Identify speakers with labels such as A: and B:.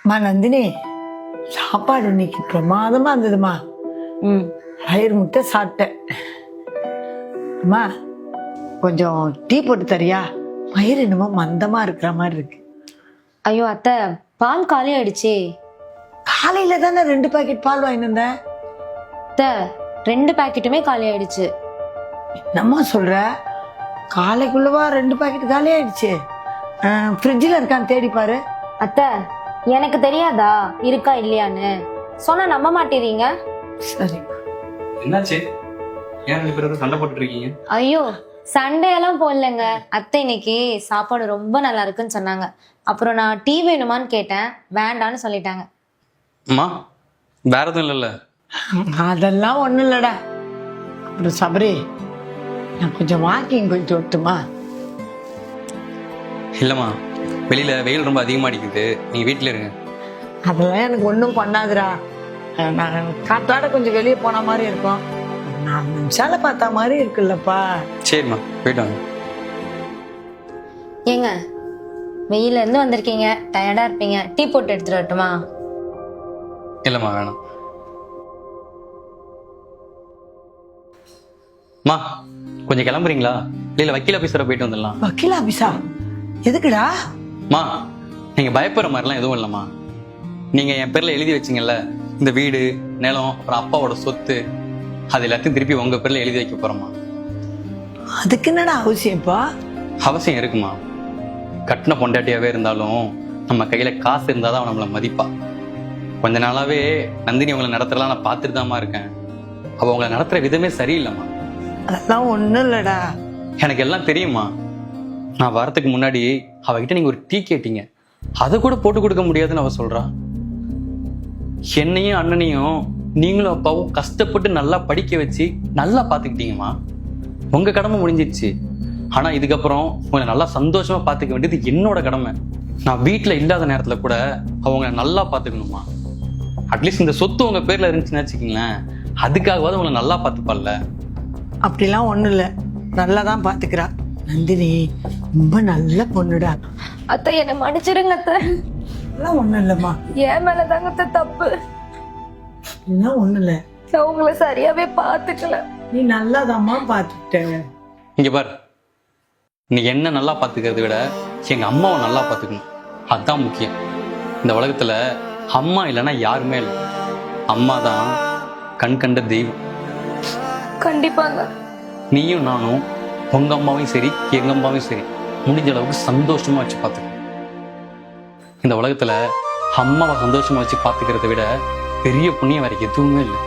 A: நந்தினி, சாப்பாடு இன்னைக்கு பிரமாதமா இருந்ததுமா. வயிறு முட்டை சாப்பிட்டேன். அம்மா, கொஞ்சம் டீ போட்டு தரியா? வயிறு என்னமோ மந்தமா இருக்கிற மாதிரி இருக்கு.
B: ஐயோ அத்தை, பால் காலி ஆயிடுச்சே.
A: காலையில தானே 2 பாக்கெட் பால் வாங்கிட்டு வந்தேன்.
B: அத்தை, 2 பாக்கெட்டுமே காலி ஆயிடுச்சு.
A: என்னம்மா சொல்ற? காலைக்குள்ளவா 2 பாக்கெட் காலி ஆயிடுச்சு? ஃப்ரிட்ஜில் இருக்கான்னு தேடி பாரு.
B: அத்தை, எனக்கு தெரியாதா இருக்கா இல்லையான்னு? சொன்னா நம்ப மாட்டேறீங்க.
A: சரி.
C: என்னாச்சு? ஏன் 2 பேரும் சண்டை போட்டுட்டு இருக்கீங்க?
B: ஐயோ, சண்டையெல்லாம் போடலங்க. அத்தை இன்னைக்கு சாப்பாடு ரொம்ப நல்லா இருக்குன்னு சொன்னாங்க. அப்புறம் நான் டீ வேணுமான்னு கேட்டேன், வேண்டான்னு சொல்லிட்டாங்க.
C: அம்மா, வேற எதுவும் இல்லைல்ல?
A: அதெல்லாம் ஒண்ணும் இல்லடா. அப்புறம் சபரி, நான் கொஞ்சம் வாக்கிங் போயிட்டு வரட்டுமா?
C: இல்லைம்மா, வெளியில வெயில் ரொம்ப அதிகமாக அடிக்குது, நீங்கள் வீட்டில் இருங்க.
A: அதெல்லாம் எனக்கு ஒன்றும் பண்ணாதுடா. நான் காத்தாட கொஞ்சம் வெளியே போன மாதிரி இருக்கும். 4 நிமிஷால பார்த்தா மாதிரி இருக்குல்லப்பா.
C: சரிம்மா, போயிட்டு வாங்க.
B: ஏங்க, வெயில இருந்து வந்திருக்கீங்க, டயர்டா இருப்பீங்க, டீ போட்டு எடுத்துட்டு வரட்டுமா?
C: இல்லைம்மா, வேணாம். அம்மா, கொஞ்சம் கிளம்புறீங்களா? இல்லை வக்கீல் ஆஃபீஸரை போயிட்டு வந்துடலாம்.
A: வக்கீல் ஆபீஸா? எதுக்குடா?
C: அம்மா, நீங்கள் பயப்படுற மாதிரிலாம் எதுவும் இல்லைம்மா. நீங்கள் என் பேரில் எழுதி வச்சிங்கல்ல, இந்த வீடு, நிலம், அப்புறம் அப்பாவோட சொத்து, அது எல்லாத்தையும் திருப்பி உங்கள் பேரில் எழுதி வைக்க போகிறோம்மா.
A: அதுக்கு என்னடா அவசியம்ப்பா?
C: அவசியம் இருக்குமா. கட்டின பொண்டாட்டியாவே இருந்தாலும் நம்ம கையில காசு இருந்தாதான் அவன் நம்மளை மதிப்பா. கொஞ்ச நாளாவே நந்தினி உங்களை நடத்துறலாம் நான் பார்த்துட்டு தான்மா இருக்கேன். அவ உங்களை நடத்துற விதமே சரியில்லைம்மா.
A: அதெல்லாம் ஒண்ணும் இல்லடா.
C: எனக்கு எல்லாம் தெரியுமா. நான் வரத்துக்கு முன்னாடி அவகிட்ட நீங்க ஒரு டீ கேட்டீங்க, அதை கூட போட்டு கொடுக்க முடியாதுன்னு அவ சொல்றா. என்னையும் அண்ணனையும் நீங்களும் அப்பாவும் கஷ்டப்பட்டு நல்லா படிக்க வச்சு நல்லா பார்த்துக்கிட்டீங்கம்மா. உங்க கடமை முடிஞ்சிருச்சு. ஆனா இதுக்கப்புறம் உங்களை நல்லா சந்தோஷமா பார்த்துக்க வேண்டியது என்னோட கடமை. நான் வீட்டுல இல்லாத நேரத்துல கூட அவங்க நல்லா பார்த்துக்கணுமா. அட்லீஸ்ட் இந்த சொத்து உங்க பேர்ல இருந்துச்சுன்னு வச்சுக்கீங்களேன், அதுக்காகவாது உங்களை நல்லா பார்த்துப்பாள்ல.
A: அப்படிலாம் ஒண்ணும் இல்லை, நல்லா தான் பாத்துக்கிறா. நந்தினி ரொம்ப நல்ல பொண்ணுடா.
B: அத்தை, என்னை மன்னிச்சிருங்க அத்தை.
A: அதெல்லாம் ஒண்ணும் இல்லம்மா.
B: என் மேலதாங்க அத்தை தப்பு.
A: இதெல்லாம் ஒண்ணும் இல்லை.
B: நான் உங்களை சரியாவே பாத்துக்கல.
A: நீ நல்லாதாம்மா பாத்துட்ட.
C: இங்க பாரு, நீ என்ன நல்லா பார்த்துக்கிறத விட எங்க அம்மாவை நல்லா பார்த்துக்கணும், அதுதான் முக்கியம். இந்த உலகத்துல அம்மா இல்லைன்னா யாருமே இல்லை. அம்மா தான் கண் கண்ட தெய்வம்.
B: கண்டிப்பாங்க.
C: நீயும் நானும் உங்க அம்மாவையும் சரி எங்க அம்மாவையும் சரி முடிஞ்ச அளவுக்கு சந்தோஷமா வச்சு பார்த்துக்கணும். இந்த உலகத்துல அம்மாவை சந்தோஷமா வச்சு பார்த்துக்கிறத விட பெரிய புண்ணியம் வேற எதுவுமே இல்லை.